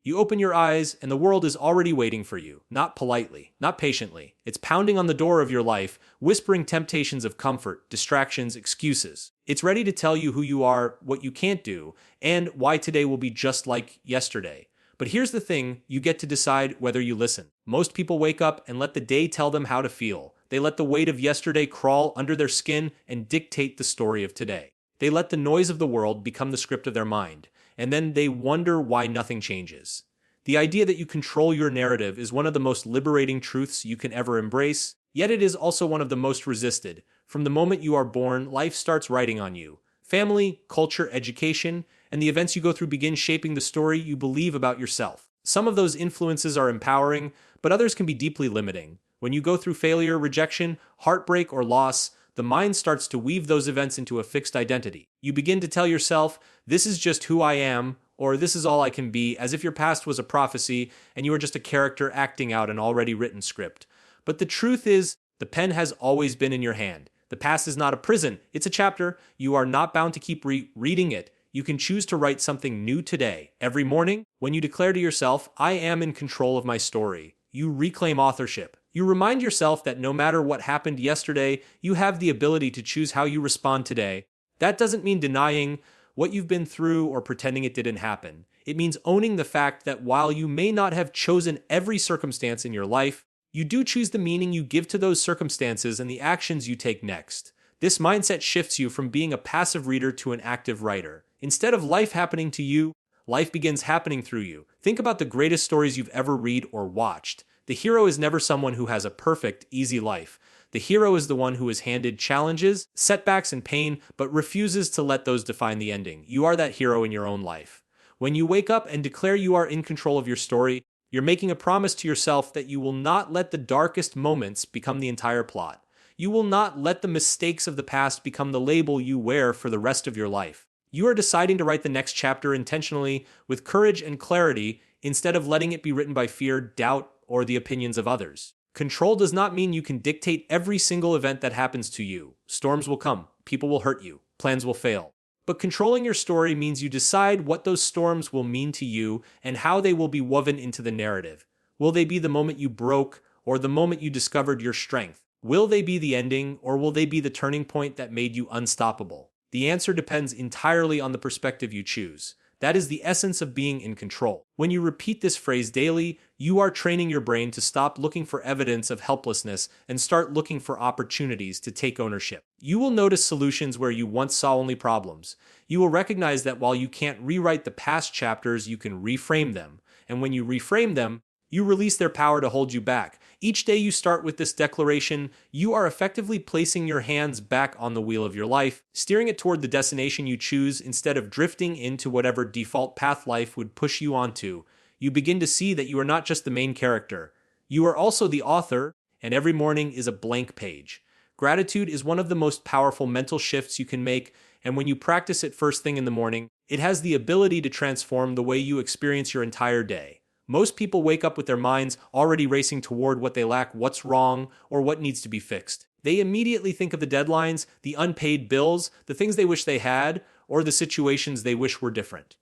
You open your eyes, and the world is already waiting for you, not politely, not patiently. It's pounding on the door of your life, whispering temptations of comfort, distractions, excuses. It's ready to tell you who you are, what you can't do, and why today will be just like yesterday. But here's the thing, you get to decide whether you listen. Most people wake up and let the day tell them how to feel. They let the weight of yesterday crawl under their skin and dictate the story of today. They let the noise of the world become the script of their mind, and then they wonder why nothing changes. The idea that you control your narrative is one of the most liberating truths you can ever embrace, yet it is also one of the most resisted. From the moment you are born, life starts writing on you. Family, culture, education, and the events you go through begin shaping the story you believe about yourself. Some of those influences are empowering, but others can be deeply limiting. When you go through failure, rejection, heartbreak, or loss, the mind starts to weave those events into a fixed identity. You begin to tell yourself, this is just who I am, or this is all I can be, as if your past was a prophecy and you are just a character acting out an already written script. But the truth is, the pen has always been in your hand. The past is not a prison, it's a chapter. You are not bound to keep reading it. You can choose to write something new today. Every morning, when you declare to yourself, I am in control of my story, you reclaim authorship. You remind yourself that no matter what happened yesterday, you have the ability to choose how you respond today. That doesn't mean denying what you've been through or pretending it didn't happen. It means owning the fact that while you may not have chosen every circumstance in your life, you do choose the meaning you give to those circumstances and the actions you take next. This mindset shifts you from being a passive reader to an active writer. Instead of life happening to you, life begins happening through you. Think about the greatest stories you've ever read or watched. The hero is never someone who has a perfect, easy life. The hero is the one who is handed challenges, setbacks, and pain, but refuses to let those define the ending. You are that hero in your own life. When you wake up and declare you are in control of your story, you're making a promise to yourself that you will not let the darkest moments become the entire plot. You will not let the mistakes of the past become the label you wear for the rest of your life. You are deciding to write the next chapter intentionally, with courage and clarity, instead of letting it be written by fear, doubt, or the opinions of others. Control does not mean you can dictate every single event that happens to you. Storms will come, people will hurt you, plans will fail. But controlling your story means you decide what those storms will mean to you and how they will be woven into the narrative. Will they be the moment you broke, or the moment you discovered your strength? Will they be the ending, or will they be the turning point that made you unstoppable? The answer depends entirely on the perspective you choose. That is the essence of being in control. When you repeat this phrase daily, you are training your brain to stop looking for evidence of helplessness and start looking for opportunities to take ownership. You will notice solutions where you once saw only problems. You will recognize that while you can't rewrite the past chapters, you can reframe them. And when you reframe them, you release their power to hold you back. Each day you start with this declaration, you are effectively placing your hands back on the wheel of your life, steering it toward the destination you choose instead of drifting into whatever default path life would push you onto. You begin to see that you are not just the main character. You are also the author, and every morning is a blank page. Gratitude is one of the most powerful mental shifts you can make, and when you practice it first thing in the morning, it has the ability to transform the way you experience your entire day. Most people wake up with their minds already racing toward what they lack, what's wrong, or what needs to be fixed. They immediately think of the deadlines, the unpaid bills, the things they wish they had, or the situations they wish were different.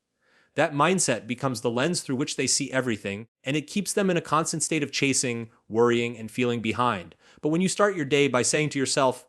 That mindset becomes the lens through which they see everything, and it keeps them in a constant state of chasing, worrying, and feeling behind. But when you start your day by saying to yourself,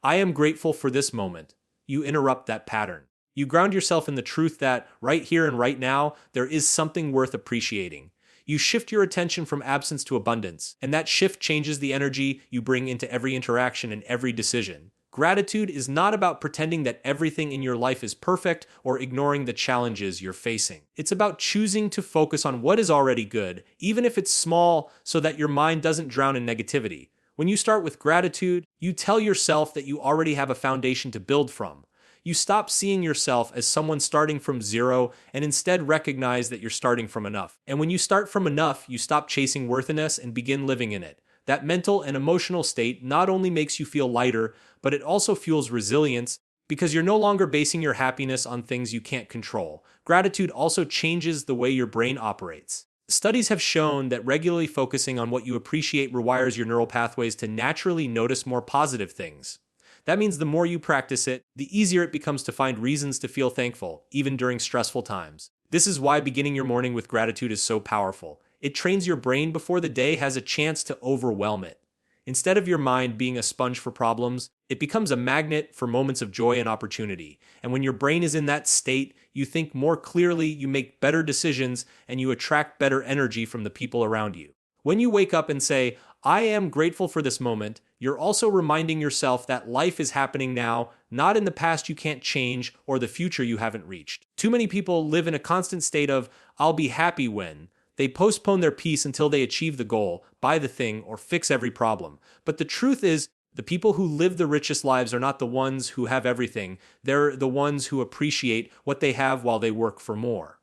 I am grateful for this moment, you interrupt that pattern. You ground yourself in the truth that, right here and right now, there is something worth appreciating. You shift your attention from absence to abundance, and that shift changes the energy you bring into every interaction and every decision. Gratitude is not about pretending that everything in your life is perfect or ignoring the challenges you're facing. It's about choosing to focus on what is already good, even if it's small, so that your mind doesn't drown in negativity. When you start with gratitude, you tell yourself that you already have a foundation to build from. You stop seeing yourself as someone starting from zero and instead recognize that you're starting from enough. And when you start from enough, you stop chasing worthiness and begin living in it. That mental and emotional state not only makes you feel lighter, but it also fuels resilience because you're no longer basing your happiness on things you can't control. Gratitude also changes the way your brain operates. Studies have shown that regularly focusing on what you appreciate rewires your neural pathways to naturally notice more positive things. That means the more you practice it, the easier it becomes to find reasons to feel thankful, even during stressful times. This is why beginning your morning with gratitude is so powerful. It trains your brain before the day has a chance to overwhelm it. Instead of your mind being a sponge for problems, it becomes a magnet for moments of joy and opportunity. And when your brain is in that state, you think more clearly, you make better decisions, and you attract better energy from the people around you. When you wake up and say, I am grateful for this moment, you're also reminding yourself that life is happening now, not in the past you can't change or the future you haven't reached. Too many people live in a constant state of, I'll be happy when. They postpone their peace until they achieve the goal, buy the thing, or fix every problem. But the truth is, the people who live the richest lives are not the ones who have everything. They're the ones who appreciate what they have while they work for more.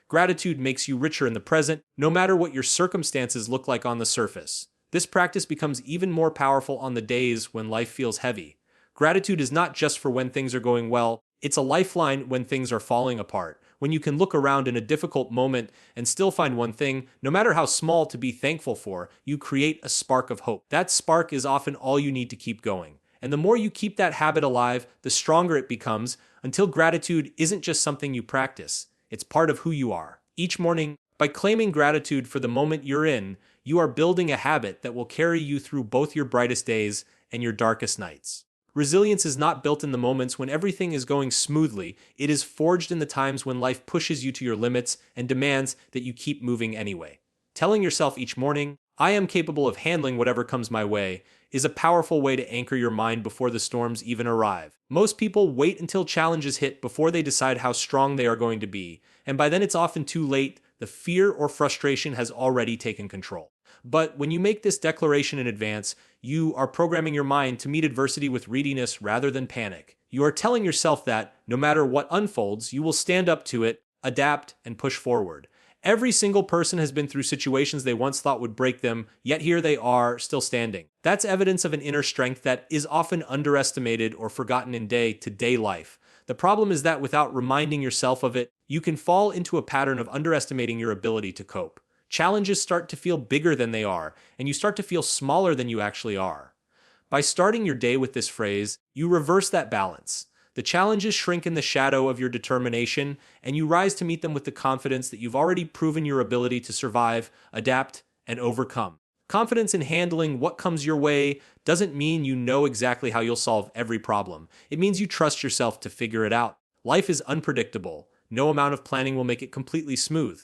Gratitude makes you richer in the present, no matter what your circumstances look like on the surface. This practice becomes even more powerful on the days when life feels heavy. Gratitude is not just for when things are going well, it's a lifeline when things are falling apart. When you can look around in a difficult moment and still find one thing, no matter how small, to be thankful for, you create a spark of hope. That spark is often all you need to keep going. And the more you keep that habit alive, the stronger it becomes, until gratitude isn't just something you practice. It's part of who you are. Each morning, by claiming gratitude for the moment you're in, you are building a habit that will carry you through both your brightest days and your darkest nights. Resilience is not built in the moments when everything is going smoothly. It is forged in the times when life pushes you to your limits and demands that you keep moving anyway. Telling yourself each morning, I am capable of handling whatever comes my way, is a powerful way to anchor your mind before the storms even arrive. Most people wait until challenges hit before they decide how strong they are going to be, and by then it's often too late. The fear or frustration has already taken control. But when you make this declaration in advance, you are programming your mind to meet adversity with readiness rather than panic. You are telling yourself that, no matter what unfolds, you will stand up to it, adapt, and push forward. Every single person has been through situations they once thought would break them, yet here they are, still standing. That's evidence of an inner strength that is often underestimated or forgotten in day-to-day life. The problem is that without reminding yourself of it, you can fall into a pattern of underestimating your ability to cope. Challenges start to feel bigger than they are, and you start to feel smaller than you actually are. By starting your day with this phrase, you reverse that balance. The challenges shrink in the shadow of your determination, and you rise to meet them with the confidence that you've already proven your ability to survive, adapt, and overcome. Confidence in handling what comes your way doesn't mean you know exactly how you'll solve every problem. It means you trust yourself to figure it out. Life is unpredictable. No amount of planning will make it completely smooth.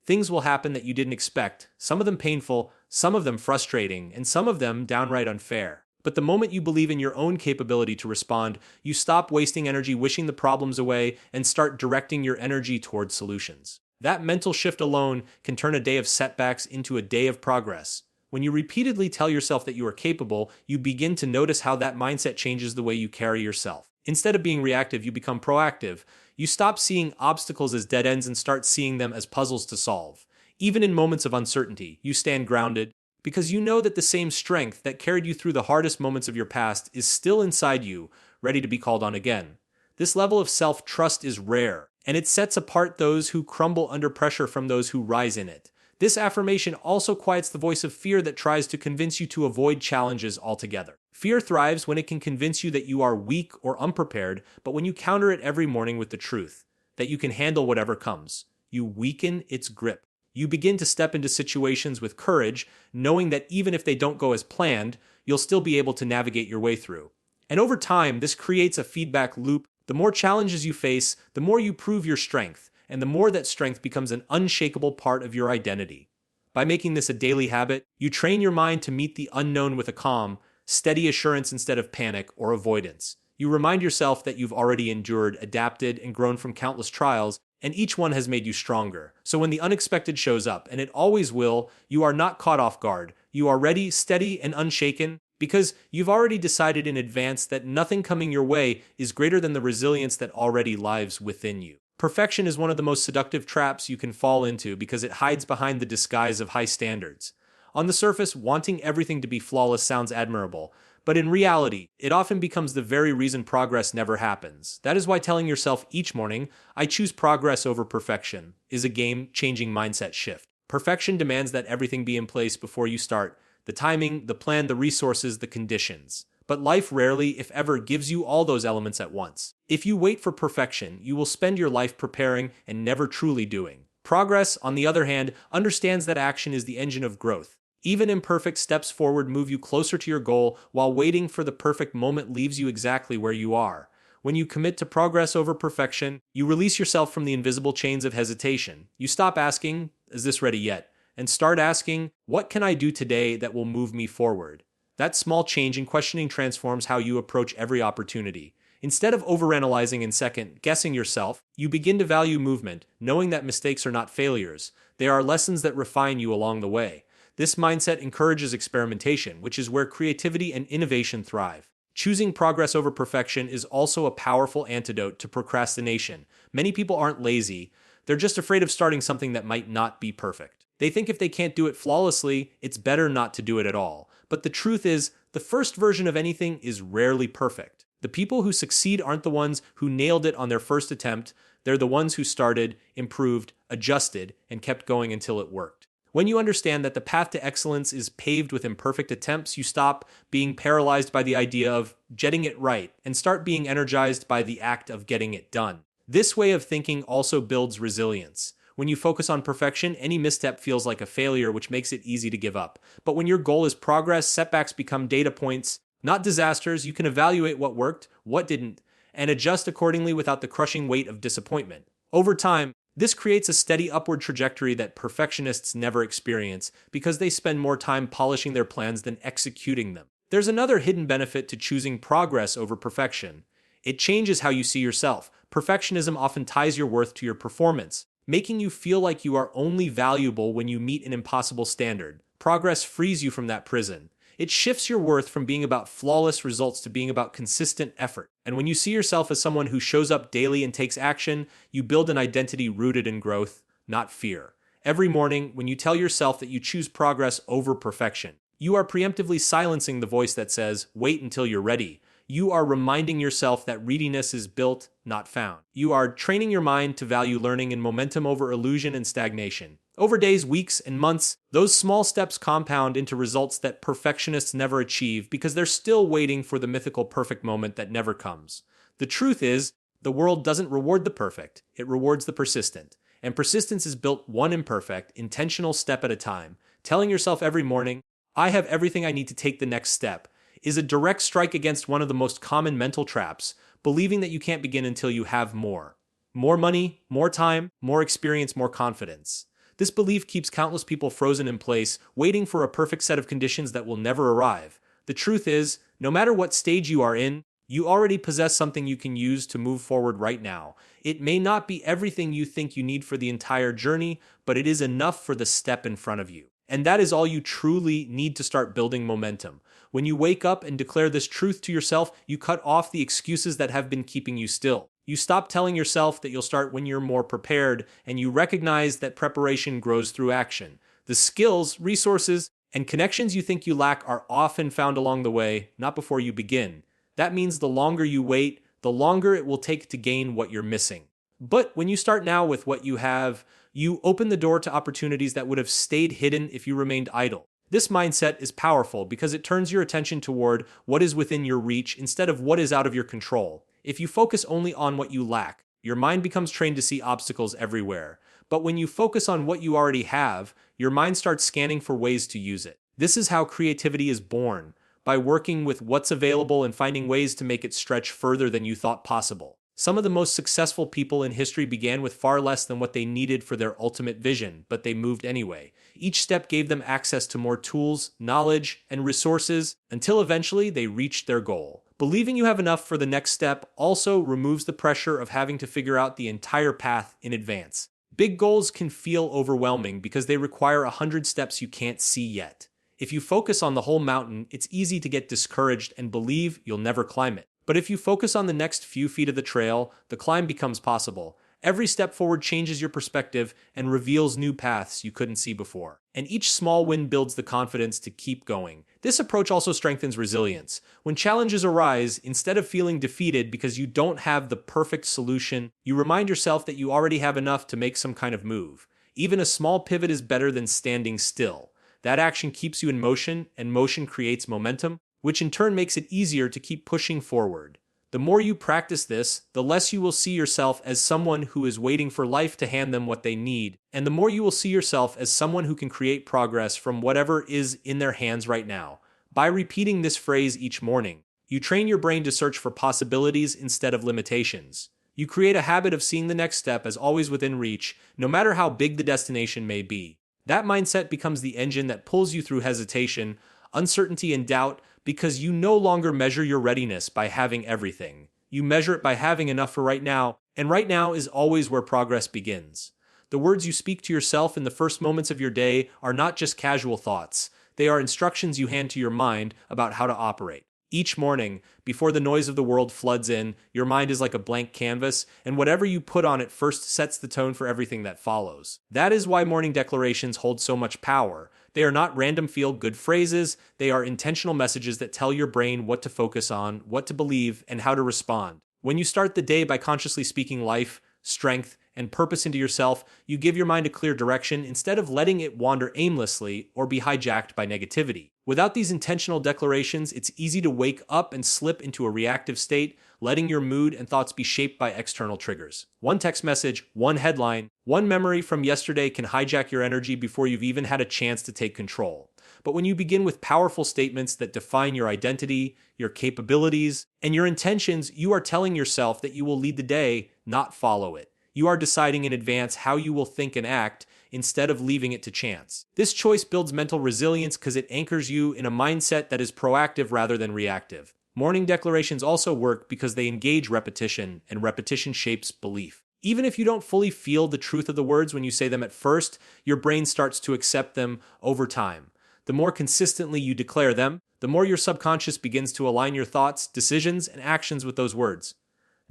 Things will happen that you didn't expect, some of them painful, some of them frustrating, and some of them downright unfair. But the moment you believe in your own capability to respond, you stop wasting energy wishing the problems away and start directing your energy towards solutions. That mental shift alone can turn a day of setbacks into a day of progress. When you repeatedly tell yourself that you are capable, you begin to notice how that mindset changes the way you carry yourself. Instead of being reactive, you become proactive. You stop seeing obstacles as dead ends and start seeing them as puzzles to solve. Even in moments of uncertainty, you stand grounded because you know that the same strength that carried you through the hardest moments of your past is still inside you, ready to be called on again. This level of self-trust is rare, and it sets apart those who crumble under pressure from those who rise in it. This affirmation also quiets the voice of fear that tries to convince you to avoid challenges altogether. Fear thrives when it can convince you that you are weak or unprepared, but when you counter it every morning with the truth that you can handle whatever comes, you weaken its grip. You begin to step into situations with courage, knowing that even if they don't go as planned, you'll still be able to navigate your way through. And over time, this creates a feedback loop. The more challenges you face, the more you prove your strength, and the more that strength becomes an unshakable part of your identity. By making this a daily habit, you train your mind to meet the unknown with a calm, steady assurance instead of panic or avoidance. You remind yourself that you've already endured, adapted, and grown from countless trials, and each one has made you stronger. So when the unexpected shows up, and it always will, you are not caught off guard. You are ready, steady, and unshaken because you've already decided in advance that nothing coming your way is greater than the resilience that already lives within you. Perfection is one of the most seductive traps you can fall into because it hides behind the disguise of high standards. On the surface, wanting everything to be flawless sounds admirable, but in reality, it often becomes the very reason progress never happens. That is why telling yourself each morning, I choose progress over perfection, is a game-changing mindset shift. Perfection demands that everything be in place before you start. The timing, the plan, the resources, the conditions. But life rarely, if ever, gives you all those elements at once. If you wait for perfection, you will spend your life preparing and never truly doing. Progress, on the other hand, understands that action is the engine of growth. Even imperfect steps forward move you closer to your goal, while waiting for the perfect moment leaves you exactly where you are. When you commit to progress over perfection, you release yourself from the invisible chains of hesitation. You stop asking, "Is this ready yet?" and start asking, "What can I do today that will move me forward?" That small change in questioning transforms how you approach every opportunity. Instead of overanalyzing and second-guessing yourself, you begin to value movement, knowing that mistakes are not failures. They are lessons that refine you along the way. This mindset encourages experimentation, which is where creativity and innovation thrive. Choosing progress over perfection is also a powerful antidote to procrastination. Many people aren't lazy, they're just afraid of starting something that might not be perfect. They think if they can't do it flawlessly, it's better not to do it at all. But the truth is, the first version of anything is rarely perfect. The people who succeed aren't the ones who nailed it on their first attempt, they're the ones who started, improved, adjusted, and kept going until it worked. When you understand that the path to excellence is paved with imperfect attempts, you stop being paralyzed by the idea of getting it right and start being energized by the act of getting it done. This way of thinking also builds resilience. When you focus on perfection, any misstep feels like a failure, which makes it easy to give up. But when your goal is progress, setbacks become data points, not disasters. You can evaluate what worked, what didn't, and adjust accordingly without the crushing weight of disappointment. Over time, this creates a steady upward trajectory that perfectionists never experience because they spend more time polishing their plans than executing them. There's another hidden benefit to choosing progress over perfection. It changes how you see yourself. Perfectionism often ties your worth to your performance, making you feel like you are only valuable when you meet an impossible standard. Progress frees you from that prison. It shifts your worth from being about flawless results to being about consistent effort. And when you see yourself as someone who shows up daily and takes action, you build an identity rooted in growth, not fear. Every morning, when you tell yourself that you choose progress over perfection, you are preemptively silencing the voice that says, "Wait until you're ready." You are reminding yourself that readiness is built, not found. You are training your mind to value learning and momentum over illusion and stagnation. Over days, weeks, and months, those small steps compound into results that perfectionists never achieve because they're still waiting for the mythical perfect moment that never comes. The truth is, the world doesn't reward the perfect, it rewards the persistent. And persistence is built one imperfect, intentional step at a time. Telling yourself every morning, "I have everything I need to take the next step," is a direct strike against one of the most common mental traps, believing that you can't begin until you have more. More money, more time, more experience, more confidence. This belief keeps countless people frozen in place, waiting for a perfect set of conditions that will never arrive. The truth is, no matter what stage you are in, you already possess something you can use to move forward right now. It may not be everything you think you need for the entire journey, but it is enough for the step in front of you. And that is all you truly need to start building momentum. When you wake up and declare this truth to yourself, you cut off the excuses that have been keeping you still. You stop telling yourself that you'll start when you're more prepared, and you recognize that preparation grows through action. The skills, resources, and connections you think you lack are often found along the way, not before you begin. That means the longer you wait, the longer it will take to gain what you're missing. But when you start now with what you have, you open the door to opportunities that would have stayed hidden if you remained idle. This mindset is powerful because it turns your attention toward what is within your reach instead of what is out of your control. If you focus only on what you lack, your mind becomes trained to see obstacles everywhere. But when you focus on what you already have, your mind starts scanning for ways to use it. This is how creativity is born, by working with what's available and finding ways to make it stretch further than you thought possible. Some of the most successful people in history began with far less than what they needed for their ultimate vision, but they moved anyway. Each step gave them access to more tools, knowledge, and resources until eventually they reached their goal. Believing you have enough for the next step also removes the pressure of having to figure out the entire path in advance. Big goals can feel overwhelming because they require 100 steps you can't see yet. If you focus on the whole mountain, it's easy to get discouraged and believe you'll never climb it. But if you focus on the next few feet of the trail, the climb becomes possible. Every step forward changes your perspective and reveals new paths you couldn't see before. And each small win builds the confidence to keep going. This approach also strengthens resilience. When challenges arise, instead of feeling defeated because you don't have the perfect solution, you remind yourself that you already have enough to make some kind of move. Even a small pivot is better than standing still. That action keeps you in motion, and motion creates momentum. which in turn makes it easier to keep pushing forward. The more you practice this, the less you will see yourself as someone who is waiting for life to hand them what they need, and the more you will see yourself as someone who can create progress from whatever is in their hands right now. By repeating this phrase each morning, you train your brain to search for possibilities instead of limitations. You create a habit of seeing the next step as always within reach, no matter how big the destination may be. That mindset becomes the engine that pulls you through hesitation, uncertainty, and doubt, because you no longer measure your readiness by having everything. You measure it by having enough for right now, and right now is always where progress begins. The words you speak to yourself in the first moments of your day are not just casual thoughts. They are instructions you hand to your mind about how to operate. Each morning, before the noise of the world floods in, your mind is like a blank canvas, and whatever you put on it first sets the tone for everything that follows. That is why morning declarations hold so much power. They are not random feel-good phrases, they are intentional messages that tell your brain what to focus on, what to believe, and how to respond. When you start the day by consciously speaking life, strength, and purpose into yourself, you give your mind a clear direction instead of letting it wander aimlessly or be hijacked by negativity. Without these intentional declarations, it's easy to wake up and slip into a reactive state, letting your mood and thoughts be shaped by external triggers. One text message, one headline, one memory from yesterday can hijack your energy before you've even had a chance to take control. But when you begin with powerful statements that define your identity, your capabilities, and your intentions, you are telling yourself that you will lead the day, not follow it. You are deciding in advance how you will think and act instead of leaving it to chance. This choice builds mental resilience because it anchors you in a mindset that is proactive rather than reactive. Morning declarations also work because they engage repetition, and repetition shapes belief. Even if you don't fully feel the truth of the words when you say them at first, your brain starts to accept them over time. The more consistently you declare them, the more your subconscious begins to align your thoughts, decisions, and actions with those words.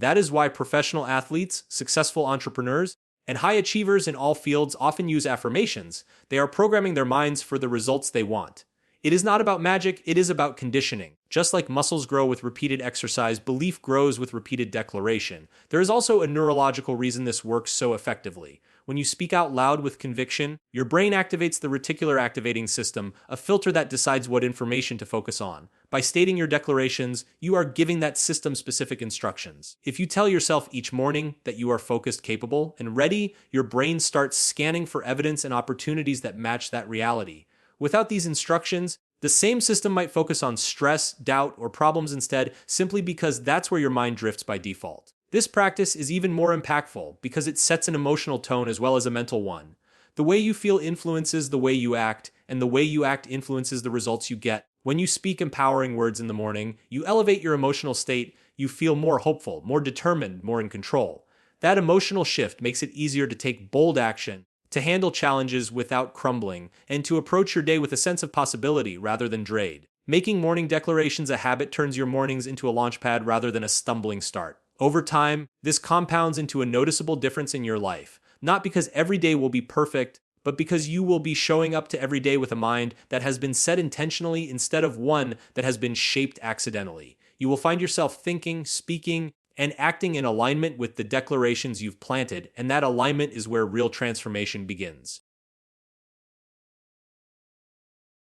That is why professional athletes, successful entrepreneurs, and high achievers in all fields often use affirmations. They are programming their minds for the results they want. It is not about magic, it is about conditioning. Just like muscles grow with repeated exercise, belief grows with repeated declaration. There is also a neurological reason this works so effectively. When you speak out loud with conviction, your brain activates the reticular activating system, a filter that decides what information to focus on. By stating your declarations, you are giving that system specific instructions. If you tell yourself each morning that you are focused, capable, and ready, your brain starts scanning for evidence and opportunities that match that reality. Without these instructions, the same system might focus on stress, doubt, or problems instead, simply because that's where your mind drifts by default. This practice is even more impactful because it sets an emotional tone as well as a mental one. The way you feel influences the way you act, and the way you act influences the results you get. When you speak empowering words in the morning, you elevate your emotional state, you feel more hopeful, more determined, more in control. That emotional shift makes it easier to take bold action, to handle challenges without crumbling, and to approach your day with a sense of possibility rather than dread. Making morning declarations a habit turns your mornings into a launchpad rather than a stumbling start. Over time, this compounds into a noticeable difference in your life, not because every day will be perfect, but because you will be showing up to every day with a mind that has been set intentionally instead of one that has been shaped accidentally. You will find yourself thinking, speaking, and acting in alignment with the declarations you've planted, and that alignment is where real transformation begins.